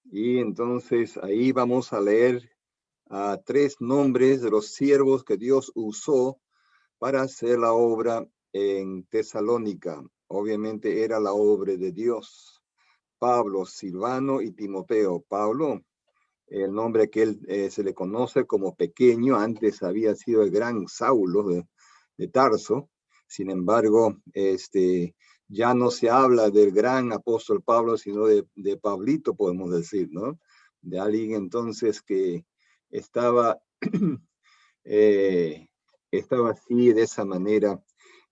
Y entonces ahí vamos a leer a 3 nombres de los siervos que Dios usó para hacer la obra en Tesalónica. Obviamente era la obra de Dios. Pablo, Silvano y Timoteo. Pablo, el nombre que él se le conoce como pequeño, antes había sido el gran Saulo de Tarso. Sin embargo, ya no se habla del gran apóstol Pablo, sino de Pablito, podemos decir, ¿no? De alguien entonces que estaba, eh, estaba así, de esa manera,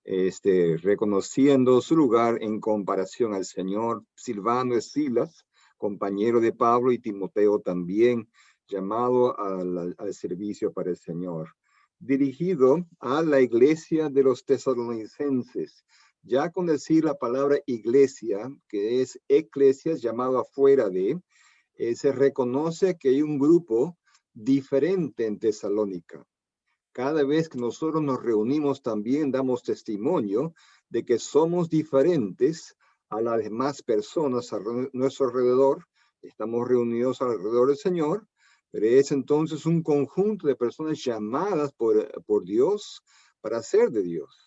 reconociendo su lugar en comparación al Señor. Silvano es Silas, compañero de Pablo, y Timoteo también, llamado al servicio para el Señor. Dirigido a la iglesia de los tesalonicenses. Ya con decir la palabra iglesia, que es eclesias, llamado afuera de, se reconoce que hay un grupo diferente en Tesalónica. Cada vez que nosotros nos reunimos también damos testimonio de que somos diferentes a las demás personas a nuestro alrededor. Estamos reunidos alrededor del Señor, pero es entonces un conjunto de personas llamadas por Dios para ser de Dios.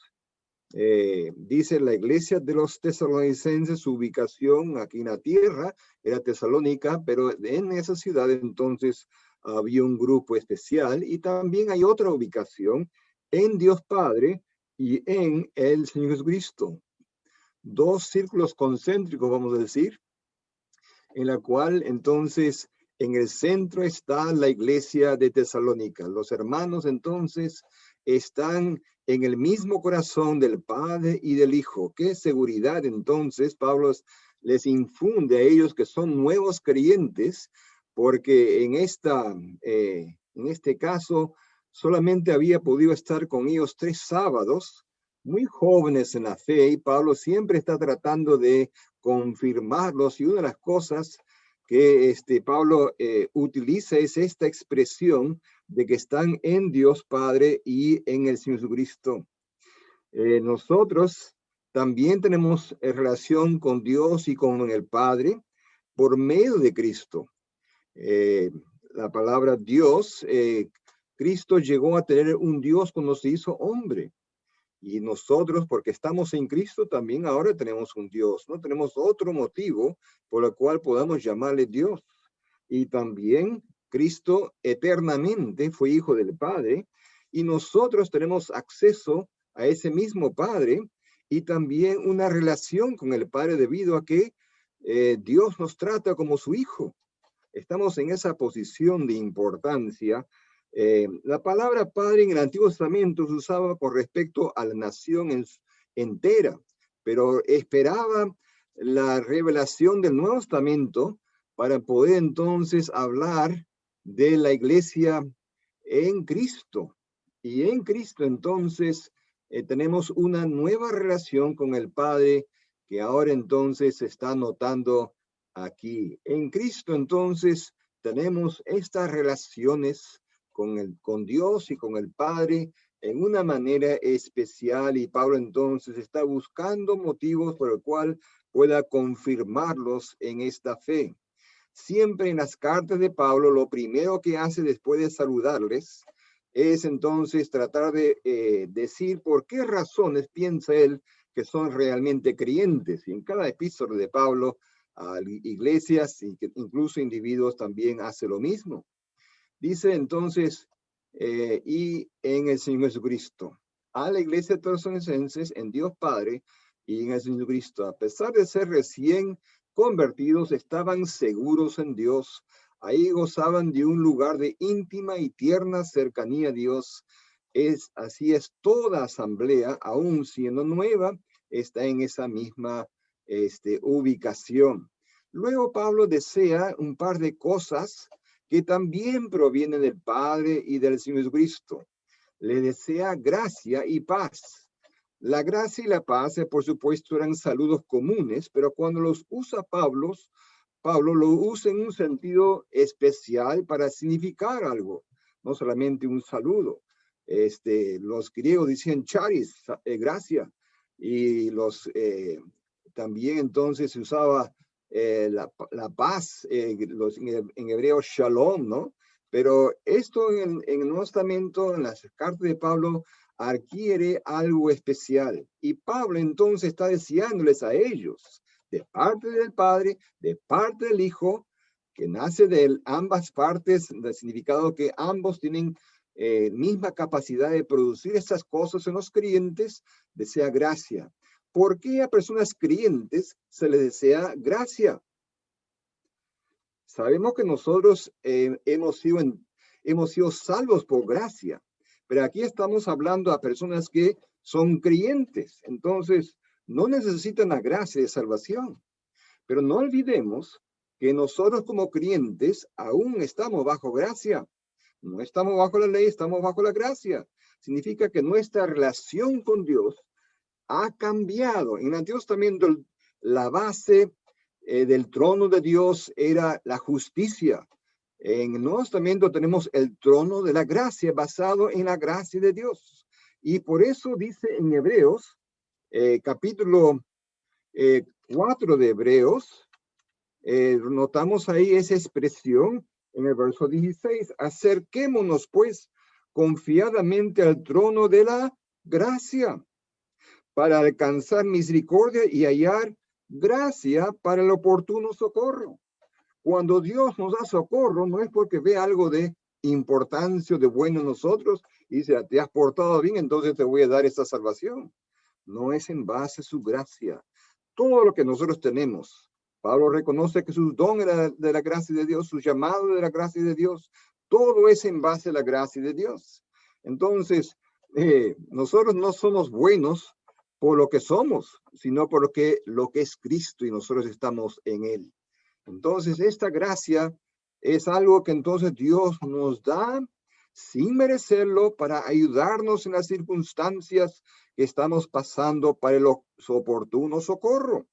Dice la iglesia de los tesalonicenses, su ubicación aquí en la tierra era Tesalónica, pero en esa ciudad entonces había un grupo especial y también hay otra ubicación en Dios Padre y en el Señor Jesucristo. 2 círculos concéntricos, vamos a decir, en la cual entonces en el centro está la iglesia de Tesalónica. Los hermanos entonces están en el mismo corazón del Padre y del Hijo. Qué seguridad entonces Pablo les infunde a ellos que son nuevos creyentes, porque en este caso solamente había podido estar con ellos 3 sábados, muy jóvenes en la fe, y Pablo siempre está tratando de confirmarlos, y una de las cosas que Pablo utiliza es esta expresión de que están en Dios Padre y en el Señor Jesucristo. Nosotros también tenemos relación con Dios y con el Padre por medio de Cristo. La palabra Dios, Cristo llegó a tener un Dios cuando se hizo hombre. Y nosotros, porque estamos en Cristo, también ahora tenemos un Dios. No tenemos otro motivo por el cual podamos llamarle Dios. Y también Cristo eternamente fue hijo del Padre, y nosotros tenemos acceso a ese mismo Padre y también una relación con el Padre debido a que Dios nos trata como su hijo. Estamos en esa posición de importancia. La palabra padre en el Antiguo Testamento se usaba con respecto a la nación entera, pero esperaba la revelación del Nuevo Testamento para poder entonces hablar de la iglesia en Cristo. Y en Cristo entonces tenemos una nueva relación con el Padre que ahora entonces se está notando aquí. En Cristo entonces tenemos estas relaciones con Dios y con el Padre en una manera especial, y Pablo entonces está buscando motivos por el cual pueda confirmarlos en esta fe. Siempre en las cartas de Pablo, lo primero que hace después de saludarles es entonces tratar de decir por qué razones piensa él que son realmente creyentes. Y en cada epístola de Pablo a iglesias y incluso individuos también hace lo mismo. Dice entonces, y en el Señor Jesucristo, a la iglesia de tesalonicenses en Dios Padre y en el Señor Jesucristo, a pesar de ser recién convertidos, estaban seguros en Dios. Ahí gozaban de un lugar de íntima y tierna cercanía a Dios. Así es toda asamblea, aún siendo nueva, está en esa misma ubicación. Luego Pablo desea un par de cosas que también provienen del Padre y del Señor Jesucristo. Le desea gracia y paz. La gracia y la paz, por supuesto, eran saludos comunes, pero cuando los usa Pablo lo usa en un sentido especial para significar algo, no solamente un saludo. Los griegos decían charis, gracia, y también entonces se usaba la paz, en hebreo shalom, ¿no? Pero esto en el Nuevo Testamento, en las cartas de Pablo, adquiere algo especial. Y Pablo entonces está deseándoles a ellos, de parte del Padre, de parte del Hijo, que nace de ambas partes, del significado que ambos tienen misma capacidad de producir estas cosas en los creyentes, desea gracia. ¿Por qué a personas creyentes se les desea gracia? Sabemos que nosotros hemos sido salvos por gracia, pero aquí estamos hablando a personas que son creyentes, entonces no necesitan la gracia de salvación. Pero no olvidemos que nosotros como creyentes aún estamos bajo gracia. No estamos bajo la ley, estamos bajo la gracia. Significa que nuestra relación con Dios ha cambiado. En el Antiguo Testamento, la base del trono de Dios era la justicia. En el Nuevo Testamento tenemos el trono de la gracia, basado en la gracia de Dios. Y por eso dice en Hebreos, capítulo 4 de Hebreos, notamos ahí esa expresión en el verso 16. Acerquémonos pues confiadamente al trono de la gracia, para alcanzar misericordia y hallar gracia para el oportuno socorro. Cuando Dios nos da socorro, no es porque ve algo de importancia o de bueno en nosotros y dice, te has portado bien, entonces te voy a dar esta salvación. No es en base a su gracia. Todo lo que nosotros tenemos, Pablo reconoce que su don era de la gracia de Dios, su llamado de la gracia de Dios, todo es en base a la gracia de Dios. Entonces, nosotros no somos buenos por lo que somos, sino por lo que es Cristo y nosotros estamos en Él. Entonces, esta gracia es algo que entonces Dios nos da sin merecerlo para ayudarnos en las circunstancias que estamos pasando para el oportuno socorro.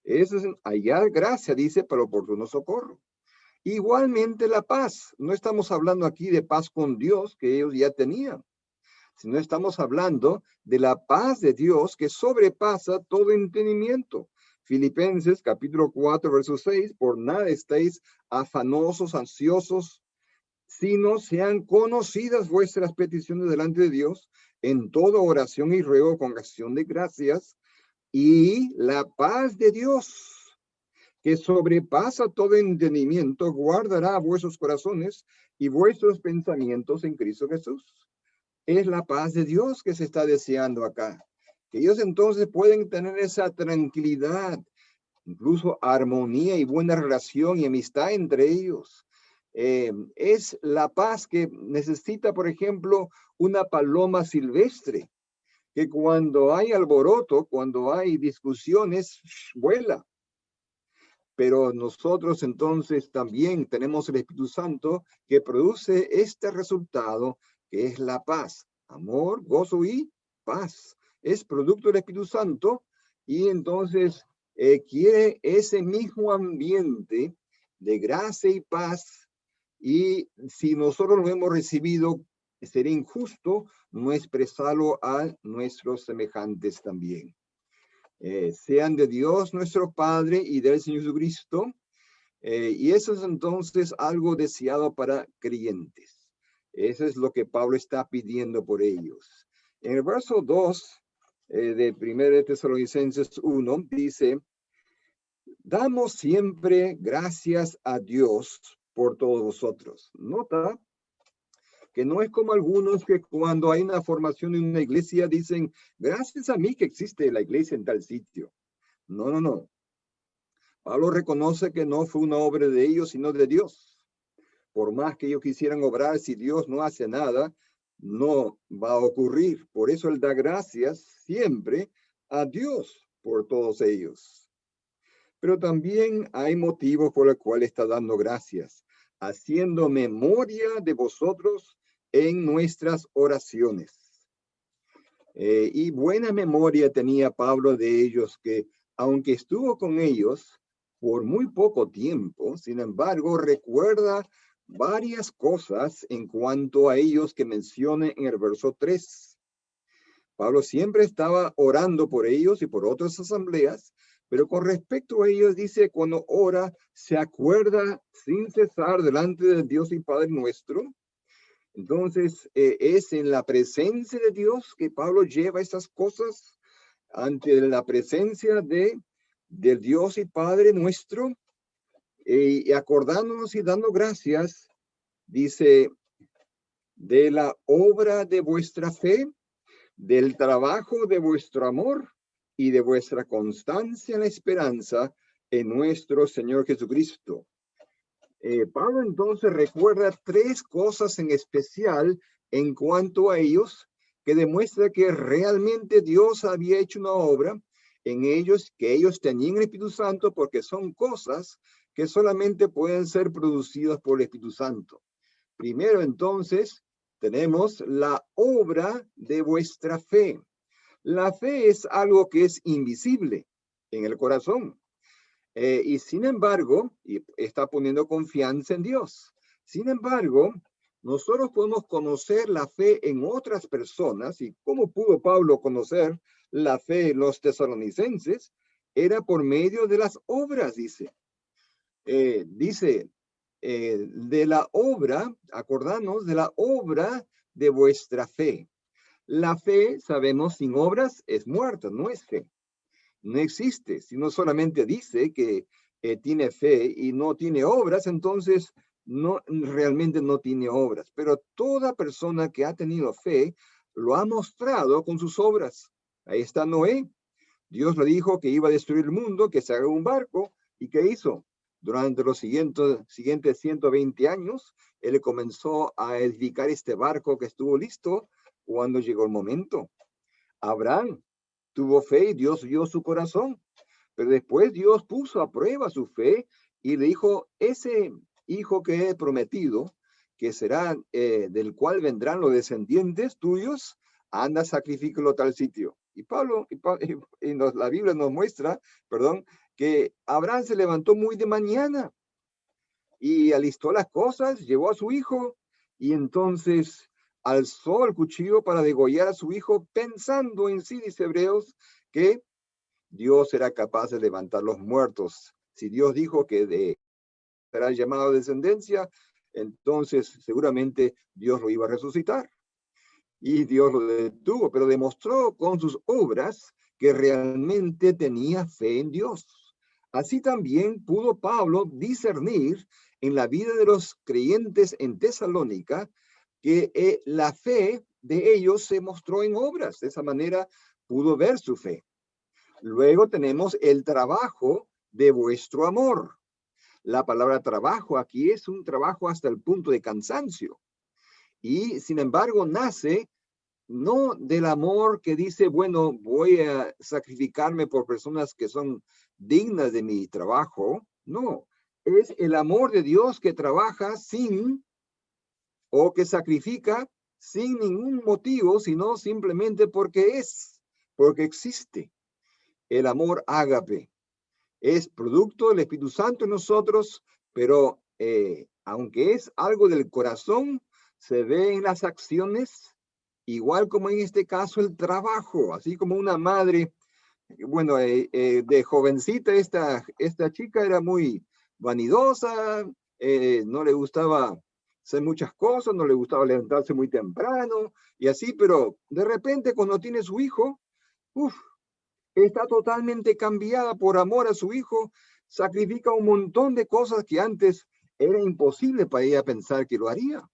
Eso es hallar gracia, dice, para el oportuno socorro. Igualmente la paz. No estamos hablando aquí de paz con Dios que ellos ya tenían, sino estamos hablando de la paz de Dios que sobrepasa todo entendimiento. Filipenses capítulo 4, verso 6, por nada estéis afanosos, ansiosos, sino sean conocidas vuestras peticiones delante de Dios en toda oración y ruego con acción de gracias, y la paz de Dios, que sobrepasa todo entendimiento, guardará vuestros corazones y vuestros pensamientos en Cristo Jesús. Es la paz de Dios que se está deseando acá. Que ellos entonces pueden tener esa tranquilidad, incluso armonía y buena relación y amistad entre ellos. Es la paz que necesita, por ejemplo, una paloma silvestre, que cuando hay alboroto, cuando hay discusiones, vuela. Pero nosotros entonces también tenemos el Espíritu Santo que produce este resultado, que es la paz, amor, gozo y paz. Es producto del Espíritu Santo y entonces quiere ese mismo ambiente de gracia y paz. Y si nosotros lo hemos recibido, sería injusto no expresarlo a nuestros semejantes también. Sean de Dios nuestro Padre y del Señor Jesucristo. Y eso es entonces algo deseado para creyentes. Eso es lo que Pablo está pidiendo por ellos. En el verso 2 de 1 Tesalonicenses 1 dice, damos siempre gracias a Dios por todos vosotros. Nota que no es como algunos que cuando hay una formación en una iglesia dicen, gracias a mí que existe la iglesia en tal sitio. No, no, no. Pablo reconoce que no fue una obra de ellos, sino de Dios. Por más que ellos quisieran obrar, si Dios no hace nada, no va a ocurrir. Por eso él da gracias siempre a Dios por todos ellos. Pero también hay motivos por los cuales está dando gracias, haciendo memoria de vosotros en nuestras oraciones. Y buena memoria tenía Pablo de ellos, que aunque estuvo con ellos por muy poco tiempo, sin embargo, recuerda varias cosas en cuanto a ellos que menciona en el verso 3. Pablo siempre estaba orando por ellos y por otras asambleas, Pero con respecto a ellos, dice, cuando ora, se acuerda sin cesar delante de Dios y Padre nuestro. Entonces, es en la presencia de Dios que Pablo lleva estas cosas, ante la presencia del Dios y Padre nuestro, y acordándonos y dando gracias, dice, de la obra de vuestra fe, del trabajo de vuestro amor y de vuestra constancia en la esperanza en nuestro Señor Jesucristo. Pablo entonces recuerda tres cosas en especial en cuanto a ellos, que demuestra que realmente Dios había hecho una obra en ellos, que ellos tenían el Espíritu Santo, porque son cosas que solamente pueden ser producidas por el Espíritu Santo. Primero, entonces, tenemos la obra de vuestra fe. La fe es algo que es invisible en el corazón. Y sin embargo, y está poniendo confianza en Dios. Sin embargo, nosotros podemos conocer la fe en otras personas. ¿Y cómo pudo Pablo conocer la fe en los tesalonicenses? Era por medio de las obras, dice. De la obra, acordanos de la obra de vuestra fe. La fe, sabemos, sin obras es muerta, no es fe. No existe, sino solamente dice que tiene fe y no tiene obras, entonces realmente no tiene obras. Pero toda persona que ha tenido fe lo ha mostrado con sus obras. Ahí está Noé. Dios le dijo que iba a destruir el mundo, que se haga un barco. ¿Y qué hizo? Durante los siguientes 120 años, él comenzó a edificar este barco que estuvo listo cuando llegó el momento. Abraham tuvo fe y Dios vio su corazón, pero después Dios puso a prueba su fe y le dijo, ese hijo que he prometido, que será del cual vendrán los descendientes tuyos, anda, sacrifícalo a tal sitio. Y la Biblia nos muestra, que Abraham se levantó muy de mañana y alistó las cosas, llevó a su hijo y entonces alzó el cuchillo para degollar a su hijo, pensando en sí, dice Hebreos, que Dios será capaz de levantar los muertos. Si Dios dijo que será llamado descendencia, entonces seguramente Dios lo iba a resucitar. Y Dios lo detuvo, pero demostró con sus obras que realmente tenía fe en Dios. Así también pudo Pablo discernir en la vida de los creyentes en Tesalónica que la fe de ellos se mostró en obras. De esa manera pudo ver su fe. Luego tenemos el trabajo de vuestro amor. La palabra trabajo aquí es un trabajo hasta el punto de cansancio. Y sin embargo nace no del amor que dice, bueno, voy a sacrificarme por personas que son dignas de mi trabajo. No, es el amor de Dios que trabaja o que sacrifica sin ningún motivo, sino simplemente porque existe. El amor ágape es producto del Espíritu Santo en nosotros, pero aunque es algo del corazón, se ve en las acciones, igual como en este caso el trabajo, así como una madre, bueno, de jovencita, esta chica era muy vanidosa, no le gustaba hacer muchas cosas, no le gustaba levantarse muy temprano y así, pero de repente cuando tiene su hijo, está totalmente cambiada por amor a su hijo, sacrifica un montón de cosas que antes era imposible para ella pensar que lo haría.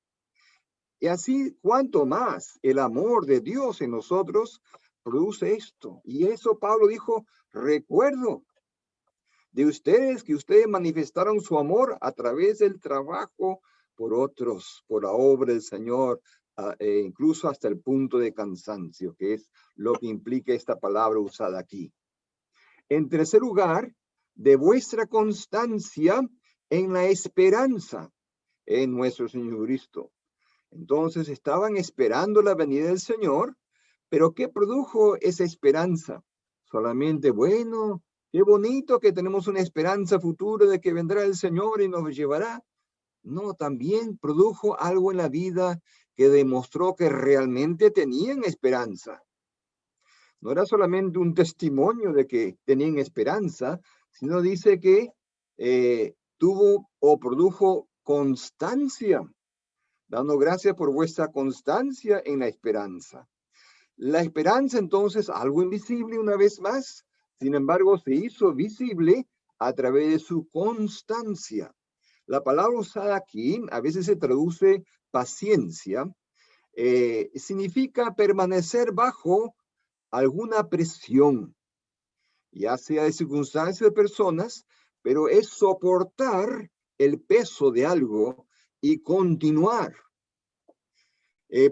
Y así, cuanto más el amor de Dios en nosotros produce esto. Y eso Pablo dijo, recuerdo de ustedes que ustedes manifestaron su amor a través del trabajo por otros, por la obra del Señor, incluso hasta el punto de cansancio, que es lo que implica esta palabra usada aquí. En tercer lugar, de vuestra constancia en la esperanza en nuestro Señor Cristo. Entonces estaban esperando la venida del Señor, pero ¿qué produjo esa esperanza? Solamente, bueno, qué bonito que tenemos una esperanza futura de que vendrá el Señor y nos llevará. No, también produjo algo en la vida que demostró que realmente tenían esperanza. No era solamente un testimonio de que tenían esperanza, sino dice que tuvo o produjo constancia, dando gracias por vuestra constancia en la esperanza. La esperanza, entonces, algo invisible una vez más, sin embargo, se hizo visible a través de su constancia. La palabra usada aquí a veces se traduce paciencia, significa permanecer bajo alguna presión, ya sea de circunstancias de personas, pero es soportar el peso de algo y continuar.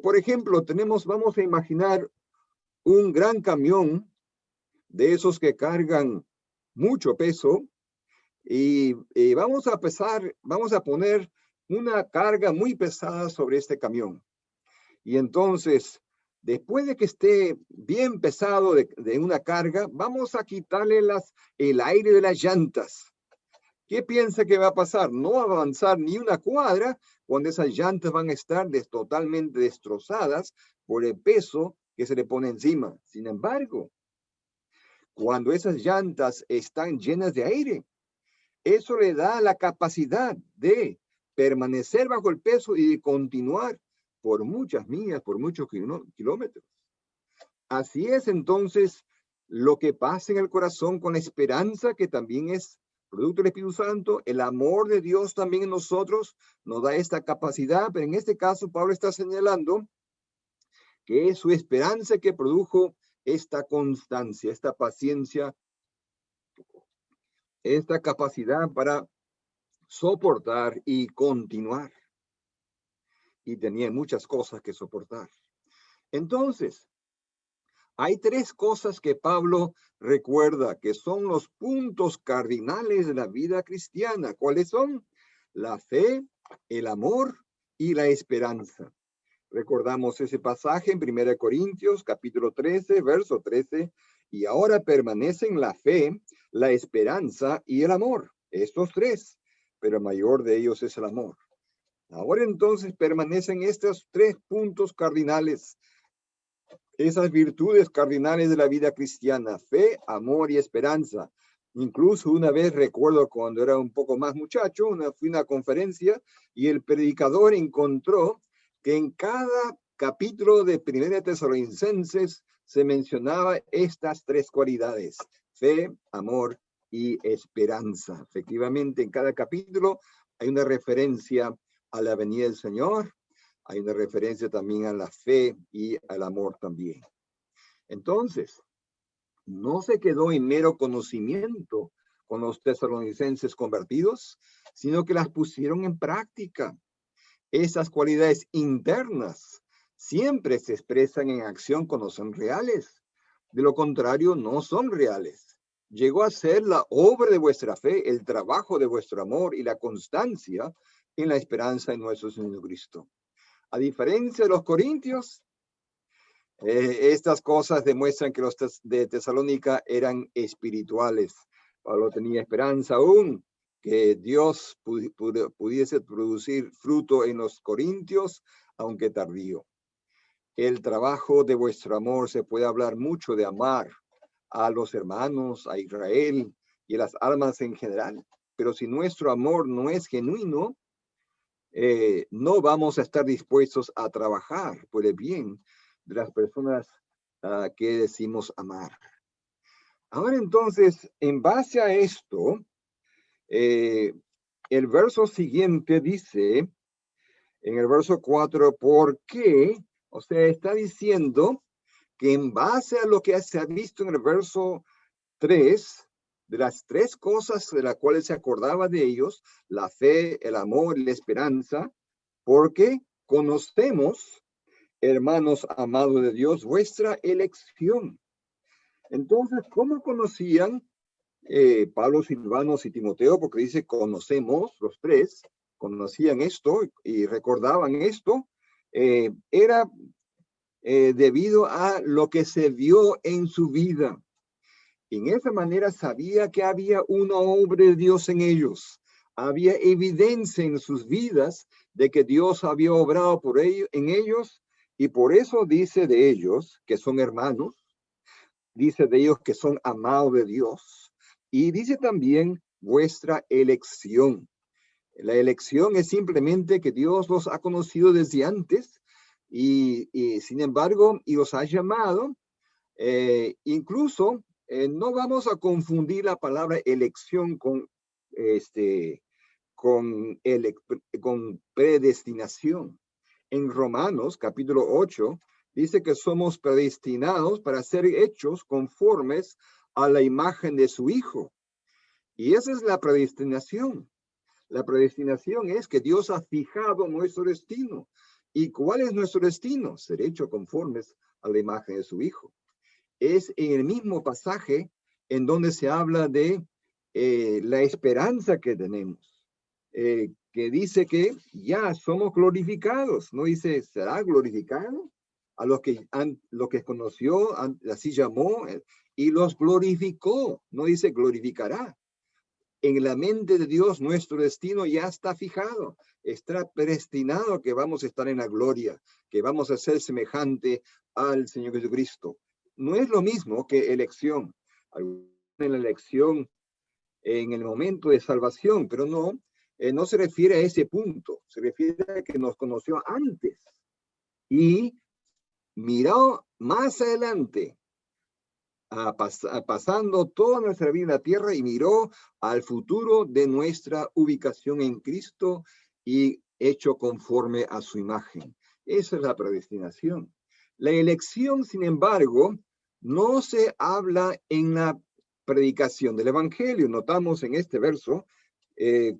Por ejemplo, vamos a imaginar un gran camión de esos que cargan mucho peso y vamos a poner una carga muy pesada sobre este camión. Y entonces, después de que esté bien pesado de una carga, vamos a quitarle el aire de las llantas. ¿Qué piensa que va a pasar? No va a avanzar ni una cuadra cuando esas llantas van a estar totalmente destrozadas por el peso que se le pone encima. Sin embargo, cuando esas llantas están llenas de aire, eso le da la capacidad de permanecer bajo el peso y de continuar por muchas millas, por muchos kilómetros. Así es entonces lo que pasa en el corazón con la esperanza, que también es producto del Espíritu Santo. El amor de Dios también en nosotros nos da esta capacidad, pero en este caso Pablo está señalando que es su esperanza que produjo esta constancia, esta paciencia, esta capacidad para soportar y continuar. Y tenía muchas cosas que soportar. Entonces, hay tres cosas que Pablo recuerda que son los puntos cardinales de la vida cristiana. ¿Cuáles son? La fe, el amor y la esperanza. Recordamos ese pasaje en 1 Corintios, capítulo 13, verso 13. Y ahora permanecen la fe, la esperanza y el amor. Estos tres, pero el mayor de ellos es el amor. Ahora entonces permanecen estos tres puntos cardinales, esas virtudes cardinales de la vida cristiana: fe, amor y esperanza. Incluso una vez recuerdo cuando era un poco más muchacho, fui a una conferencia y el predicador encontró que en cada capítulo de 1 Tesalonicenses se mencionaba estas tres cualidades: fe, amor y esperanza. Efectivamente, en cada capítulo hay una referencia a la venida del Señor, hay una referencia también a la fe y al amor también. Entonces, no se quedó en mero conocimiento con los tesalonicenses convertidos, sino que las pusieron en práctica. Esas cualidades internas siempre se expresan en acción cuando son reales. De lo contrario, no son reales. Llegó a ser la obra de vuestra fe, el trabajo de vuestro amor y la constancia en la esperanza en nuestro Señor Jesucristo. A diferencia de los corintios, estas cosas demuestran que los de Tesalónica eran espirituales. Pablo tenía esperanza aún que Dios pudiese producir fruto en los corintios, aunque tardío. El trabajo de vuestro amor, se puede hablar mucho de amar a los hermanos, a Israel y a las almas en general, pero si nuestro amor no es genuino, no vamos a estar dispuestos a trabajar por el bien de las personas que decimos amar. Ahora entonces, en base a esto, el verso siguiente dice, en el verso 4, ¿por qué? O sea, está diciendo que en base a lo que se ha visto en el verso 3, de las tres cosas de las cuales se acordaba de ellos, la fe, el amor y la esperanza, porque conocemos, hermanos amados de Dios, vuestra elección. Entonces, ¿cómo conocían Pablo, Silvanos y Timoteo? Porque dice, conocemos, los tres, conocían esto y recordaban esto. Era debido a lo que se vio en su vida. En esa manera sabía que había una obra de Dios en ellos. Había evidencia en sus vidas de que Dios había obrado en ellos, y por eso dice de ellos que son hermanos, dice de ellos que son amados de Dios. Y dice también vuestra elección. La elección es simplemente que Dios los ha conocido desde antes y sin embargo, y los ha llamado. Incluso no vamos a confundir la palabra elección con, con predestinación. En Romanos capítulo 8 dice que somos predestinados para ser hechos conformes a la imagen de su Hijo. Y esa es la predestinación. La predestinación es que Dios ha fijado nuestro destino. ¿Y cuál es nuestro destino? Ser hecho conformes a la imagen de su Hijo. Es en el mismo pasaje en donde se habla de la esperanza que tenemos, que dice que ya somos glorificados. No dice, ¿será glorificado? A los que conoció, así llamó, y los glorificó. No dice glorificará. En la mente de Dios, nuestro destino ya está fijado. Está predestinado que vamos a estar en la gloria, que vamos a ser semejante al Señor Jesucristo. No es lo mismo que elección. En la elección, en el momento de salvación, pero no se refiere a ese punto. Se refiere a que nos conoció antes y miró más adelante, pasando toda nuestra vida en la tierra y miró al futuro de nuestra ubicación en Cristo y hecho conforme a su imagen. Esa es la predestinación. La elección, sin embargo, no se habla en la predicación del Evangelio. Notamos en este verso,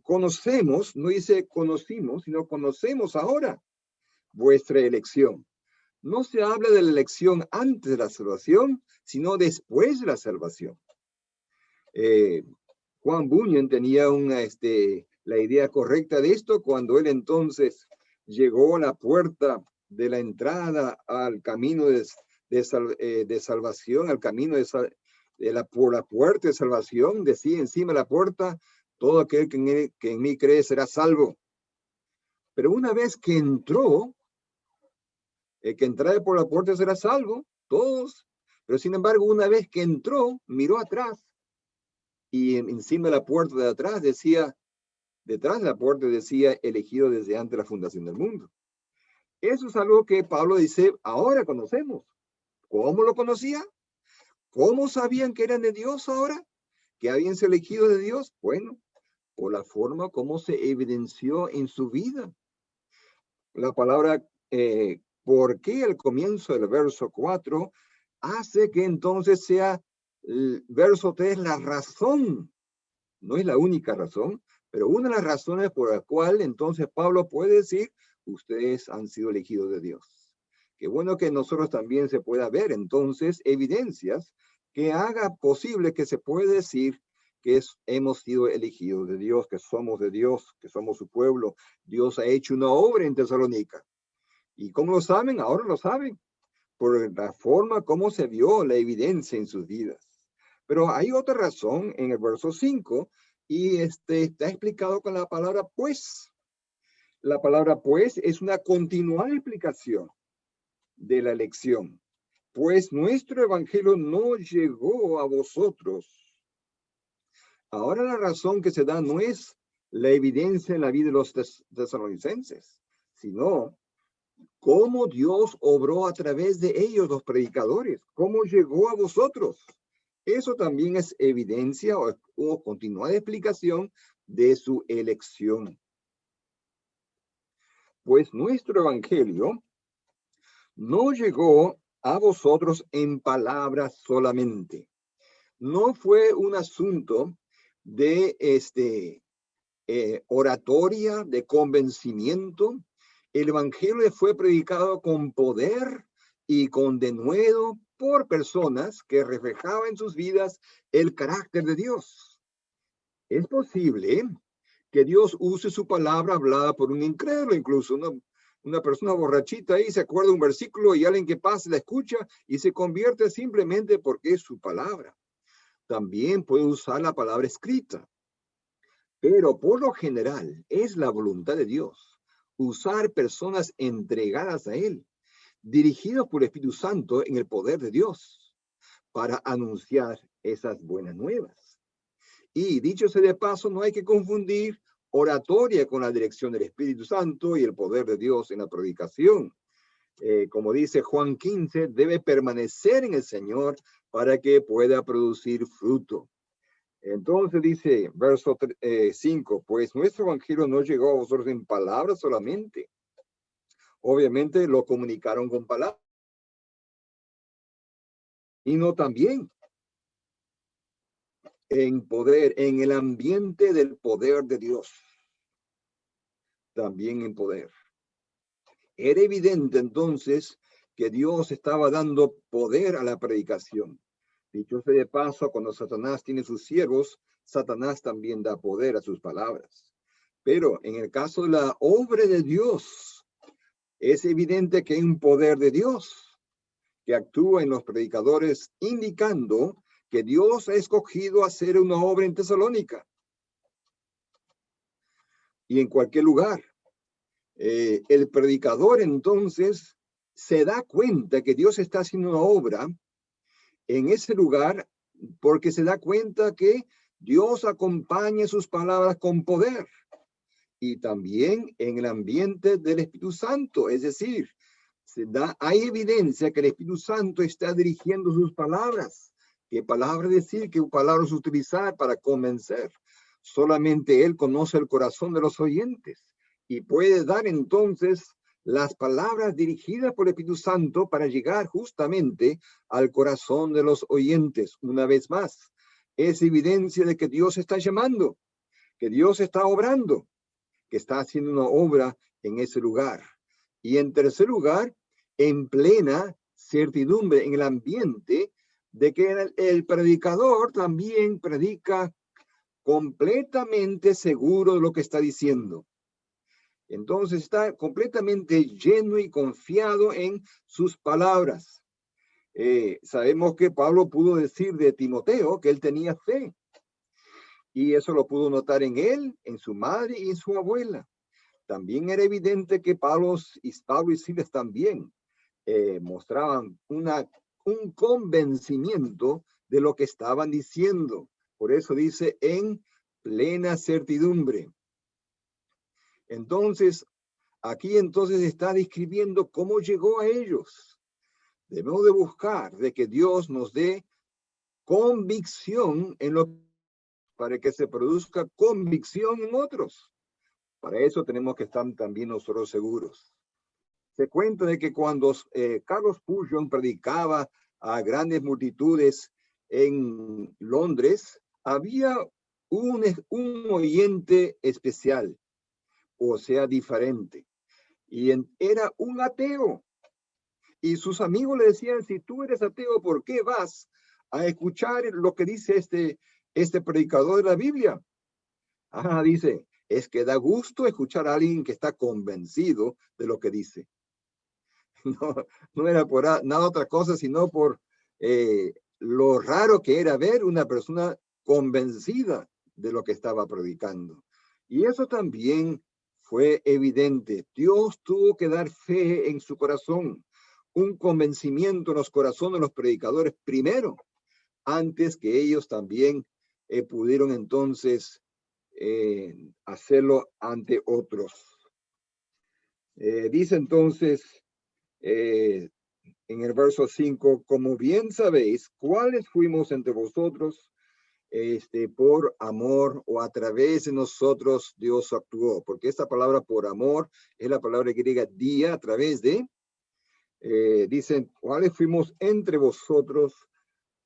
conocemos, no dice conocimos, sino conocemos ahora vuestra elección. No se habla de la elección antes de la salvación, sino después de la salvación. Juan Bunyan tenía la idea correcta de esto cuando él entonces llegó a la puerta de la entrada al camino de salvación, al camino por la puerta de salvación, decía encima de la puerta, todo aquel que en mí cree será salvo. Pero una vez que entró, el que entrare por la puerta será salvo, todos. Pero sin embargo, una vez que entró, miró atrás y encima de la puerta de atrás decía, detrás de la puerta decía, elegido desde antes de la fundación del mundo. Eso es algo que Pablo dice, ahora conocemos. ¿Cómo lo conocía? ¿Cómo sabían que eran de Dios ahora? ¿Que habían sido elegidos de Dios? Bueno, por la forma como se evidenció en su vida. La palabra ¿por qué el comienzo del verso 4 hace que entonces sea el verso 3 la razón? No es la única razón, pero una de las razones por la cual entonces Pablo puede decir, ustedes han sido elegidos de Dios. Qué bueno que nosotros también se pueda ver entonces evidencias que haga posible que se pueda decir que hemos sido elegidos de Dios, que somos de Dios, que somos su pueblo. Dios ha hecho una obra en Tesalónica. ¿Y cómo lo saben? Ahora lo saben, por la forma como se vio la evidencia en sus vidas. Pero hay otra razón en el verso 5, y está explicado con la palabra pues. La palabra pues es una continuada explicación de la elección. Pues nuestro evangelio no llegó a vosotros. Ahora la razón que se da no es la evidencia en la vida de los tesalonicenses, sino cómo Dios obró a través de ellos, los predicadores, cómo llegó a vosotros. Eso también es evidencia o continuada explicación de su elección. Pues nuestro evangelio no llegó a vosotros en palabras solamente. No fue un asunto de oratoria, de convencimiento. El evangelio fue predicado con poder y con denuedo por personas que reflejaban en sus vidas el carácter de Dios. Es posible que Dios use su palabra hablada por un incrédulo, incluso una persona borrachita ahí se acuerda de un versículo y alguien que pasa la escucha y se convierte simplemente porque es su palabra. También puede usar la palabra escrita. Pero por lo general es la voluntad de Dios usar personas entregadas a Él, dirigidos por el Espíritu Santo en el poder de Dios, para anunciar esas buenas nuevas. Y dicho sea de paso, no hay que confundir oratoria con la dirección del Espíritu Santo y el poder de Dios en la predicación. Como dice Juan 15, debe permanecer en el Señor para que pueda producir fruto. Entonces dice, verso 5, pues nuestro evangelio no llegó a vosotros en palabras solamente. Obviamente lo comunicaron con palabras. Y no también en poder, en el ambiente del poder de Dios. También en poder. Era evidente entonces que Dios estaba dando poder a la predicación. Dicho sea de paso, cuando Satanás tiene sus siervos, Satanás también da poder a sus palabras. Pero en el caso de la obra de Dios, es evidente que hay un poder de Dios que actúa en los predicadores, indicando que Dios ha escogido hacer una obra en Tesalónica y en cualquier lugar. El predicador entonces se da cuenta que Dios está haciendo una obra en ese lugar porque se da cuenta que Dios acompaña sus palabras con poder y también en el ambiente del Espíritu Santo, es decir, hay evidencia que el Espíritu Santo está dirigiendo sus palabras. ¿Qué palabras decir? ¿Qué palabras utilizar para convencer? Solamente Él conoce el corazón de los oyentes y puede dar entonces las palabras dirigidas por el Espíritu Santo para llegar justamente al corazón de los oyentes. Una vez más, es evidencia de que Dios está llamando, que Dios está obrando, que está haciendo una obra en ese lugar. Y en tercer lugar, en plena certidumbre en el ambiente de que el predicador también predica completamente seguro de lo que está diciendo. Entonces está completamente lleno y confiado en sus palabras. Sabemos que Pablo pudo decir de Timoteo que él tenía fe. Y eso lo pudo notar en él, en su madre y en su abuela. También era evidente que Pablo y Silas también mostraban un convencimiento de lo que estaban diciendo. Por eso dice en plena certidumbre. Entonces, aquí entonces está describiendo cómo llegó a ellos. Debemos de buscar de que Dios nos dé convicción en lo para que se produzca convicción en otros. Para eso tenemos que estar también nosotros seguros. Se cuenta de que cuando Carlos Spurgeon predicaba a grandes multitudes en Londres, había un oyente especial, o sea, diferente. Y era un ateo. Y sus amigos le decían, si tú eres ateo, ¿por qué vas a escuchar lo que dice este predicador de la Biblia? Dice, es que da gusto escuchar a alguien que está convencido de lo que dice. No era por nada otra cosa, sino por lo raro que era ver una persona convencida de lo que estaba predicando. Y eso también fue evidente. Dios tuvo que dar fe en su corazón, un convencimiento en los corazones de los predicadores primero, antes que ellos también pudieron entonces hacerlo ante otros. Dice entonces en el verso 5, como bien sabéis, ¿cuáles fuimos entre vosotros? Por amor o a través de nosotros Dios actuó, porque esta palabra por amor es la palabra griega dia, a través de, dicen, ¿cuáles fuimos entre vosotros?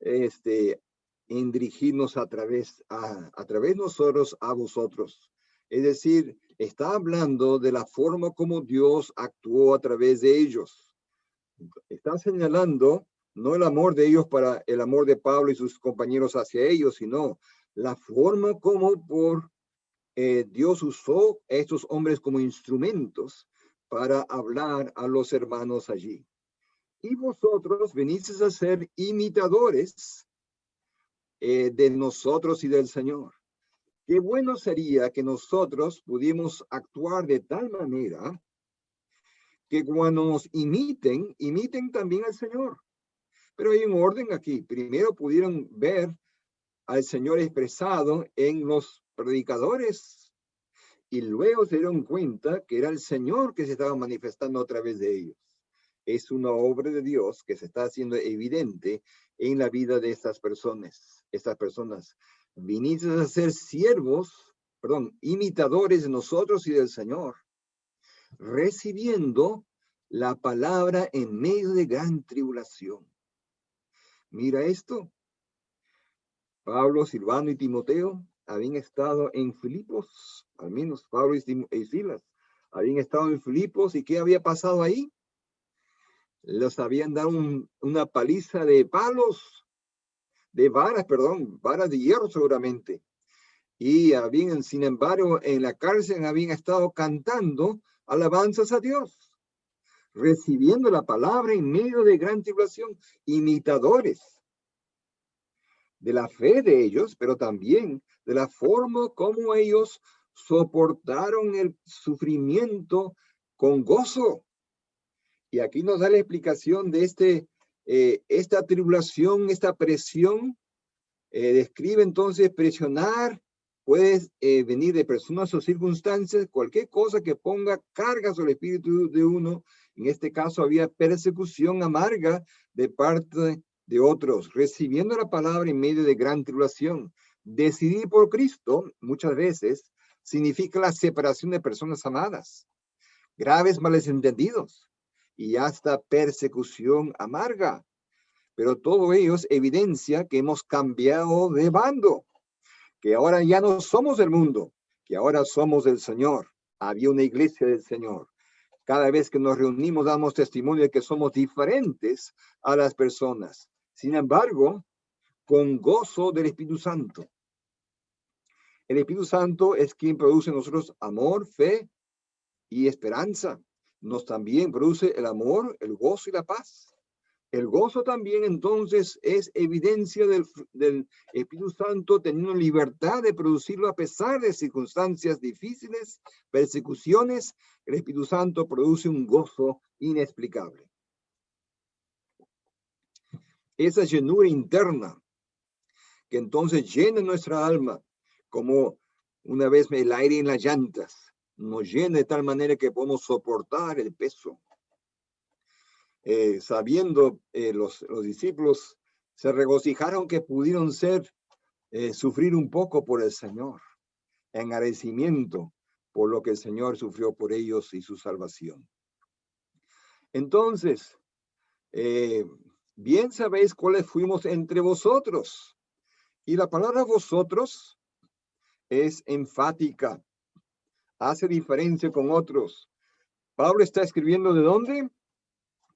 En dirigirnos a través de nosotros a vosotros. Es decir, está hablando de la forma como Dios actuó a través de ellos. Está señalando no el amor de ellos para el amor de Pablo y sus compañeros hacia ellos, sino la forma como Dios usó a estos hombres como instrumentos para hablar a los hermanos allí. Y vosotros venís a ser imitadores de nosotros y del Señor. Qué bueno sería que nosotros pudiéramos actuar de tal manera que cuando nos imiten también al Señor. Pero hay un orden aquí. Primero pudieron ver al Señor expresado en los predicadores y luego se dieron cuenta que era el Señor que se estaba manifestando a través de ellos. Es una obra de Dios que se está haciendo evidente en la vida de estas personas. Estas personas viniste a ser imitadores de nosotros y del Señor, recibiendo la palabra en medio de gran tribulación. Mira esto. Pablo, Silvano y Timoteo habían estado en Filipos, al menos Pablo y Silas habían estado en Filipos, ¿y qué había pasado ahí? Los habían dado una paliza de varas de hierro seguramente. Y habían, sin embargo, en la cárcel habían estado cantando alabanzas a Dios, recibiendo la palabra en medio de gran tribulación, imitadores de la fe de ellos, pero también de la forma como ellos soportaron el sufrimiento con gozo. Y aquí nos da la explicación de esta tribulación, esta presión. Describe entonces presionar, puede venir de personas o circunstancias, cualquier cosa que ponga carga sobre el espíritu de uno. En este caso había persecución amarga de parte de otros, recibiendo la palabra en medio de gran tribulación. Decidir por Cristo muchas veces significa la separación de personas amadas, graves malentendidos y hasta persecución amarga. Pero todo ello es evidencia que hemos cambiado de bando, que ahora ya no somos del mundo, que ahora somos del Señor. Había una iglesia del Señor. Cada vez que nos reunimos damos testimonio de que somos diferentes a las personas. Sin embargo, con gozo del Espíritu Santo. El Espíritu Santo es quien produce en nosotros amor, fe y esperanza. Nos también produce el amor, el gozo y la paz. El gozo también entonces es evidencia del Espíritu Santo teniendo libertad de producirlo a pesar de circunstancias difíciles, persecuciones. El Espíritu Santo produce un gozo inexplicable. Esa llenura interna que entonces llena nuestra alma como una vez el aire en las llantas, nos llena de tal manera que podemos soportar el peso. Sabiendo los discípulos se regocijaron que pudieron sufrir un poco por el Señor, en agradecimiento por lo que el Señor sufrió por ellos y su salvación. Entonces, bien sabéis cuáles fuimos entre vosotros. Y la palabra vosotros es enfática, hace diferencia con otros. Pablo está escribiendo ¿de dónde?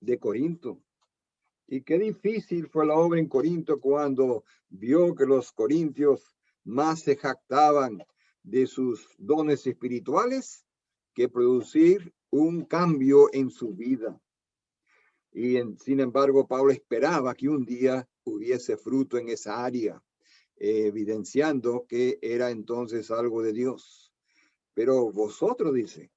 De Corinto. Y qué difícil fue la obra en Corinto cuando vio que los corintios más se jactaban de sus dones espirituales que producir un cambio en su vida. Y sin embargo, Pablo esperaba que un día hubiese fruto en esa área, evidenciando que era entonces algo de Dios. Pero vosotros, dice,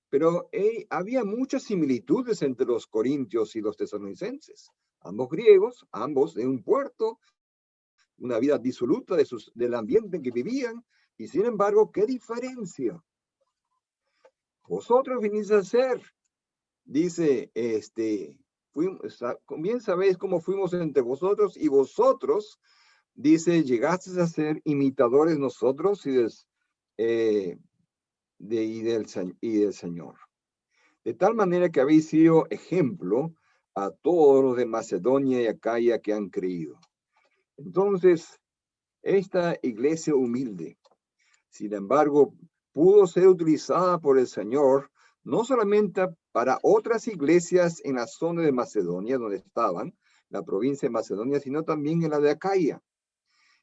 pero había muchas similitudes entre los corintios y los tesalonicenses. Ambos griegos, ambos de un puerto, una vida disoluta del ambiente en que vivían, y sin embargo, ¿qué diferencia? Vosotros vinís a ser, dice, bien sabéis cómo fuimos entre vosotros, y vosotros, dice, llegasteis a ser imitadores nosotros y del Señor. De tal manera que habéis sido ejemplo a todos los de Macedonia y Acaya que han creído. Entonces, esta iglesia humilde, sin embargo, pudo ser utilizada por el Señor no solamente para otras iglesias en la zona de Macedonia, donde estaban, la provincia de Macedonia, sino también en la de Acaya,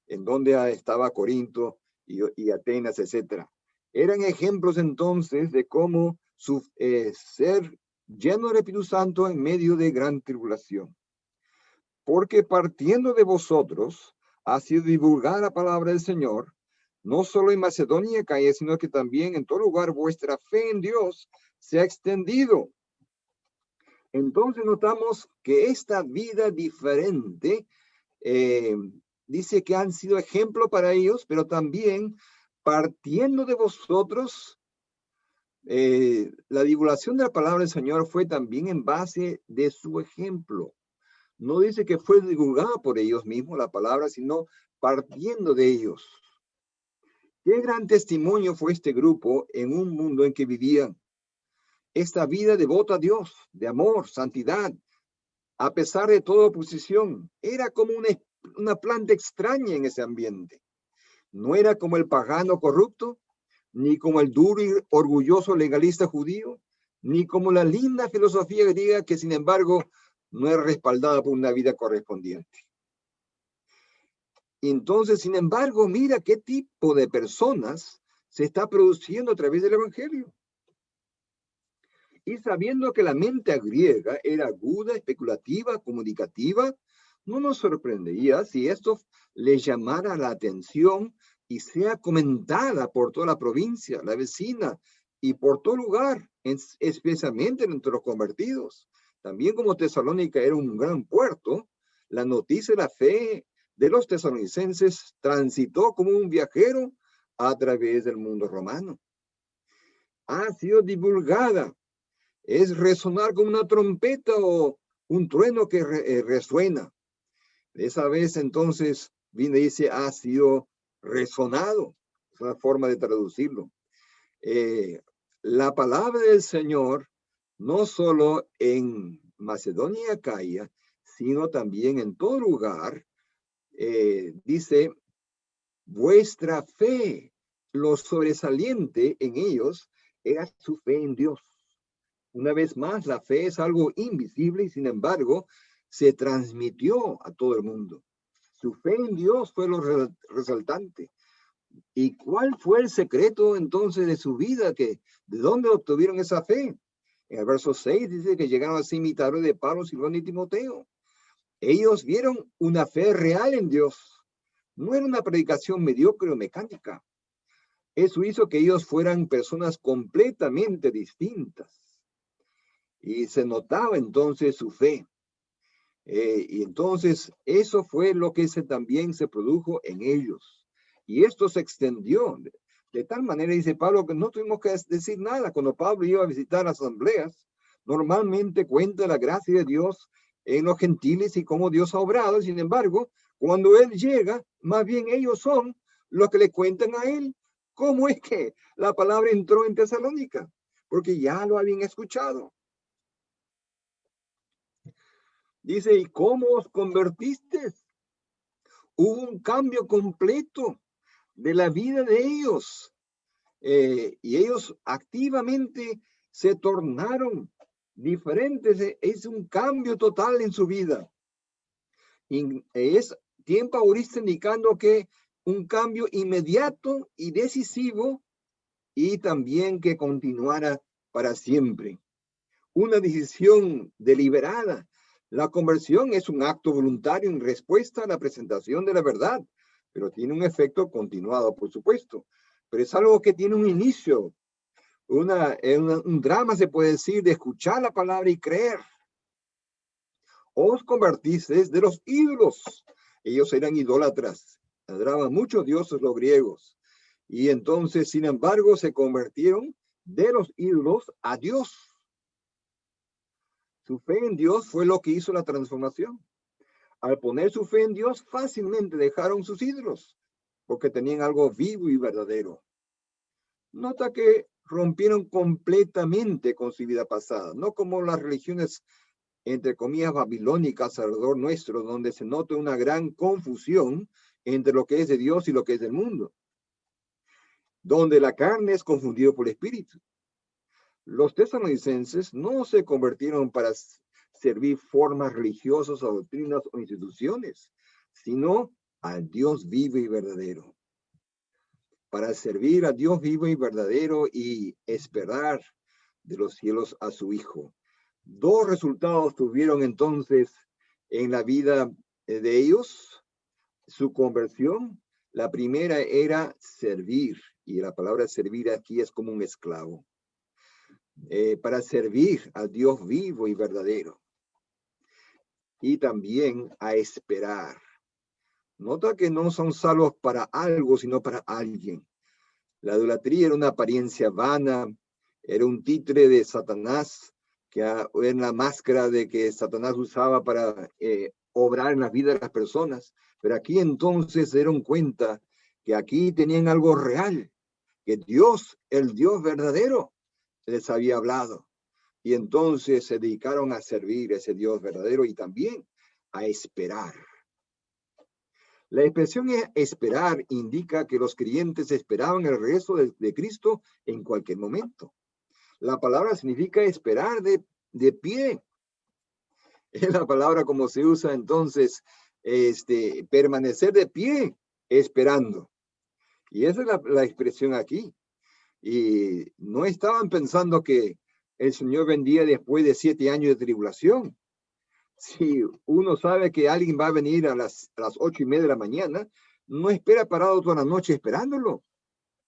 en donde estaba Corinto y Atenas, etc. Eran ejemplos entonces de cómo ser lleno del Espíritu Santo en medio de gran tribulación. Porque partiendo de vosotros ha sido divulgada la palabra del Señor, no solo en Macedonia y Acaya, sino que también en todo lugar vuestra fe en Dios se ha extendido. Entonces notamos que esta vida diferente dice que han sido ejemplo para ellos, pero también partiendo de vosotros, la divulgación de la palabra del Señor fue también en base de su ejemplo. No dice que fue divulgada por ellos mismos la palabra, sino partiendo de ellos. Qué gran testimonio fue este grupo en un mundo en que vivían esta vida devota a Dios, de amor, santidad, a pesar de toda oposición. Era como una planta extraña en ese ambiente. No era como el pagano corrupto, ni como el duro y orgulloso legalista judío, ni como la linda filosofía griega que sin embargo no es respaldada por una vida correspondiente. Entonces, sin embargo, mira qué tipo de personas se está produciendo a través del Evangelio. Y sabiendo que la mente griega era aguda, especulativa, comunicativa, no nos sorprendería si esto les llamara la atención y sea comentada por toda la provincia, la vecina y por todo lugar, especialmente entre los convertidos. También como Tesalónica era un gran puerto, la noticia de la fe de los tesalonicenses transitó como un viajero a través del mundo romano. Ha sido divulgada. Es resonar como una trompeta o un trueno que resuena. Esa vez entonces viene y dice, ha sido resonado. Es una forma de traducirlo. La palabra del Señor, no solo en Macedonia y Acaya, sino también en todo lugar, dice, vuestra fe, lo sobresaliente en ellos era su fe en Dios. Una vez más, la fe es algo invisible y sin embargo se transmitió a todo el mundo. Su fe en Dios fue lo resaltante. ¿Y cuál fue el secreto entonces de su vida? ¿De dónde obtuvieron esa fe? En el verso 6 dice que llegaron a ser imitadores de Pablo, Silvano y Timoteo. Ellos vieron una fe real en Dios. No era una predicación mediocre o mecánica. Eso hizo que ellos fueran personas completamente distintas. Y se notaba entonces su fe. Y entonces eso fue lo que también se produjo en ellos. Y esto se extendió. De tal manera, dice Pablo, que no tuvimos que decir nada. Cuando Pablo iba a visitar asambleas, normalmente cuenta la gracia de Dios en los gentiles y cómo Dios ha obrado. Sin embargo, cuando él llega, más bien ellos son los que le cuentan a él cómo es que la palabra entró en Tesalónica, porque ya lo habían escuchado. Dice, ¿y cómo os convertiste? Hubo un cambio completo de la vida de ellos. Y ellos activamente se tornaron diferentes. Es un cambio total en su vida. Y es tiempo ahorita indicando que un cambio inmediato y decisivo y también que continuara para siempre. Una decisión deliberada. La conversión es un acto voluntario en respuesta a la presentación de la verdad, pero tiene un efecto continuado, por supuesto. Pero es algo que tiene un inicio, un drama, se puede decir, de escuchar la palabra y creer. Os convertisteis de los ídolos. Ellos eran idólatras, adoraban muchos dioses los griegos. Y entonces, sin embargo, se convirtieron de los ídolos a Dios. Su fe en Dios fue lo que hizo la transformación. Al poner su fe en Dios, fácilmente dejaron sus ídolos, porque tenían algo vivo y verdadero. Nota que rompieron completamente con su vida pasada, no como las religiones, entre comillas, babilónicas alrededor nuestro, donde se nota una gran confusión entre lo que es de Dios y lo que es del mundo, donde la carne es confundida por el espíritu. Los tesalonicenses no se convirtieron para servir formas religiosas o doctrinas o instituciones, sino al Dios vivo y verdadero. Para servir a Dios vivo y verdadero y esperar de los cielos a su Hijo. Dos resultados tuvieron entonces en la vida de ellos, su conversión. La primera era servir, y la palabra servir aquí es como un esclavo. para servir al Dios vivo y verdadero. Y también a esperar. Nota que no son salvos para algo, sino para alguien. La idolatría era una apariencia vana, era un títere de Satanás, que era la máscara de que Satanás usaba para obrar en la vida de las personas. Pero aquí entonces se dieron cuenta que aquí tenían algo real, que Dios, el Dios verdadero, les había hablado. Y entonces se dedicaron a servir a ese Dios verdadero y también a esperar. La expresión esperar indica que los creyentes esperaban el regreso de Cristo en cualquier momento. La palabra significa esperar de pie. Es la palabra como se usa entonces, permanecer de pie esperando. Y esa es la expresión aquí. Y no estaban pensando que el Señor vendría después de 7 años de tribulación. Si uno sabe que alguien va a venir a las 8:30 de la mañana, no espera parado toda la noche esperándolo.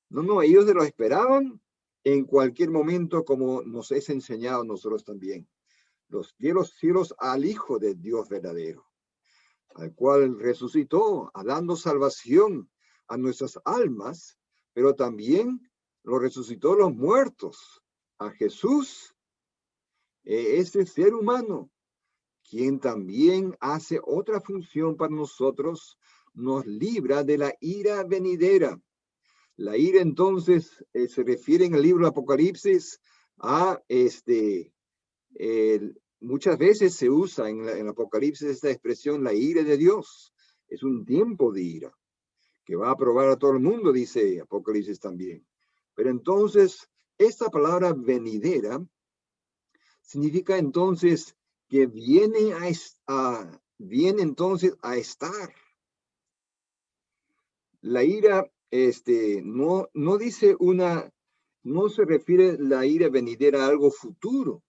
No, ellos se lo esperaban en cualquier momento, como nos es enseñado a nosotros también. Los cielos al Hijo de Dios verdadero, al cual resucitó, dando salvación a nuestras almas, pero también lo resucitó los muertos, a Jesús, ese ser humano, quien también hace otra función para nosotros, nos libra de la ira venidera. La ira entonces se refiere en el libro de Apocalipsis a muchas veces se usa en Apocalipsis esta expresión, la ira de Dios. Es un tiempo de ira que va a probar a todo el mundo, dice Apocalipsis también. Pero entonces, esta palabra venidera significa entonces que viene entonces a estar. La ira, no dice no se refiere la ira venidera a algo futuro.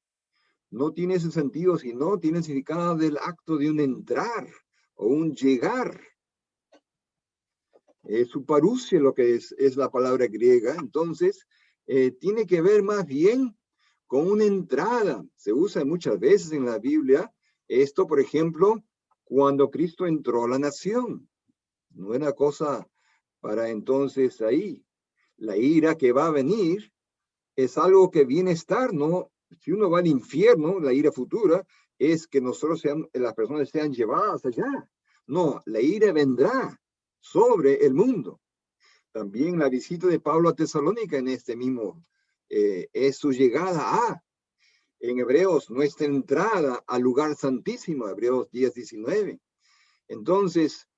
No tiene ese sentido, sino tiene el significado del acto de un entrar o un llegar. Su parusia, lo que es la palabra griega, entonces, tiene que ver más bien con una entrada. Se usa muchas veces en la Biblia esto, por ejemplo, cuando Cristo entró a la nación. No era cosa para entonces ahí. La ira que va a venir es algo que viene a estar, ¿no? Si uno va al infierno, la ira futura es que nosotros las personas sean llevadas allá. No, la ira vendrá sobre el mundo. También la visita de Pablo a Tesalónica en este mismo, es su llegada en Hebreos, nuestra entrada al lugar santísimo, Hebreos 10:19. Entonces,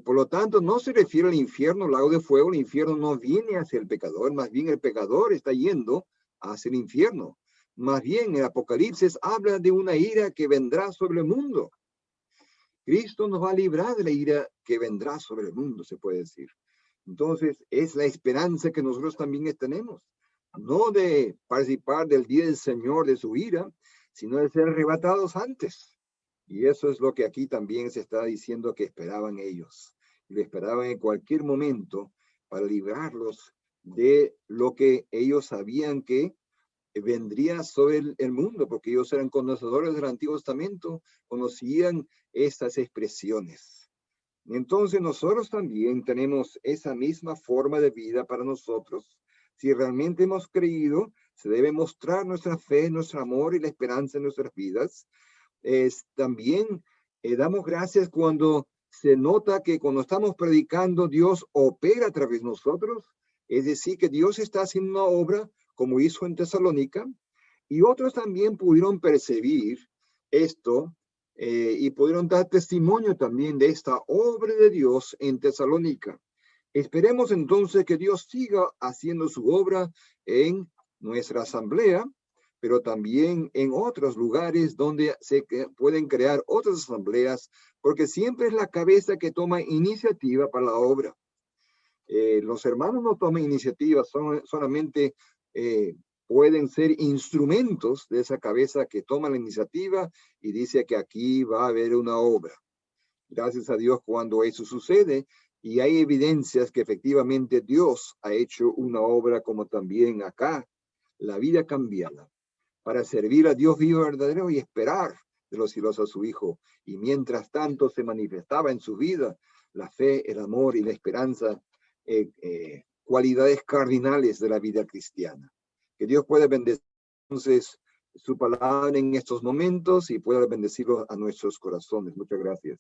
por lo tanto, no se refiere al infierno, lago de fuego. El infierno no viene hacia el pecador, más bien el pecador está yendo hacia el infierno. Más bien, el Apocalipsis habla de una ira que vendrá sobre el mundo. Cristo nos va a librar de la ira que vendrá sobre el mundo, se puede decir. Entonces, es la esperanza que nosotros también tenemos. No de participar del día del Señor, de su ira, sino de ser arrebatados antes. Y eso es lo que aquí también se está diciendo que esperaban ellos. Y lo esperaban en cualquier momento para librarlos de lo que ellos sabían que vendría sobre el mundo, porque ellos eran conocedores del Antiguo Testamento, conocían estas expresiones. Entonces nosotros también tenemos esa misma forma de vida para nosotros. Si realmente hemos creído, se debe mostrar nuestra fe, nuestro amor y la esperanza en nuestras vidas. También damos gracias cuando se nota que cuando estamos predicando, Dios opera a través de nosotros. Es decir, que Dios está haciendo una obra como hizo en Tesalónica, y otros también pudieron percibir esto y pudieron dar testimonio también de esta obra de Dios en Tesalónica. Esperemos entonces que Dios siga haciendo su obra en nuestra asamblea, pero también en otros lugares donde se pueden crear otras asambleas, porque siempre es la cabeza que toma iniciativa para la obra. Los hermanos no toman iniciativas, solamente pueden ser instrumentos de esa cabeza que toma la iniciativa y dice que aquí va a haber una obra. Gracias a Dios cuando eso sucede y hay evidencias que efectivamente Dios ha hecho una obra, como también acá, la vida cambiada. para servir a Dios vivo y verdadero y esperar de los cielos a su Hijo. Y mientras tanto se manifestaba en su vida la fe, el amor y la esperanza, cualidades cardinales de la vida cristiana. Que Dios pueda bendecir entonces su palabra en estos momentos y pueda bendecirlo a nuestros corazones. Muchas gracias.